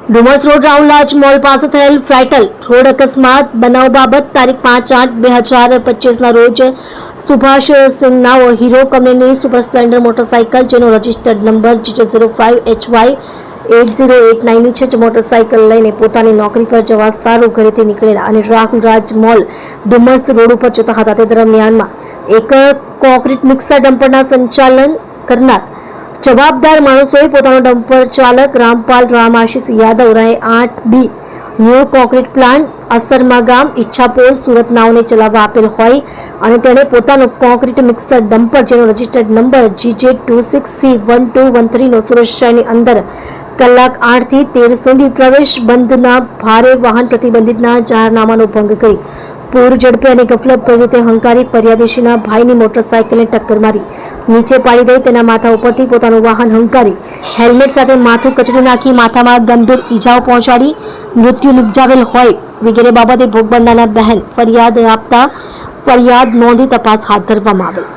Dumas road રાઉન્ડલાજ mall પાસે થયેલ fatal road અકસ્માત બનાવ બાબત તારીખ 5/8/2025 રોજ સુભાષ સિંઘનાઓ હીરો કંપનીની સુપર સ્પ્લેન્ડર મોટરસાઇકલ જેનો રજિસ્ટર્ડ નંબર GJ05HY8089 છે, જે મોટરસાઇકલ લઈને પોતાની નોકરી પર જવા સારું ઘરેથી નીકળેલા અને રાહુલ રાજ મોલ ડુમસ રોડ ઉપર જતા હતા. તે દરમિયાનમાં એક કોન્ક્રીટ મિક્સર ડમ્પરના સંચાલન કરનાર જવાબદાર માણસોએ પોતાનો ડમ્પર ચાલક રામપાલ રામાશીષ યાદવ રહે 8B ન્યૂ કોન્ક્રીટ પ્લાન્ટ અસરમા ગામ ઈચ્છાપોર સુરત નાઓને ચલાવવા આપેલ હોય અને તેણે પોતાનો કોન્ક્રીટ મિક્સર ડમ્પર જેનો રજિસ્ટર્ડ નંબર GJ26C1213 નો સુરત શહેરની અંદર કલાક 8 થી 13 સુધી પ્રવેશ બંધના ભારે વાહન પ્રતિબંધિતના જાહેરનામાનો ભંગ કરી પૂર ઝડપે અને ગફલતભરી રીતે હંકારી ફરિયાદીશીના ભાઈની મોટરસાઇકલને ટક્કર મારી નીચે પાડી દઈ તેના માથા ઉપરથી પોતાનું વાહન હંકારી હેલ્મેટ સાથે માથું કચડી નાખી માથામાં ગંભીર ઈજાઓ પહોંચાડી મૃત્યુ નિપજાવેલ હોય વગેરે બાબતે ભોગ બનનારના બહેન ફરિયાદ આપતા ફરિયાદ નોંધી તપાસ હાથ ધરવામાં આવી.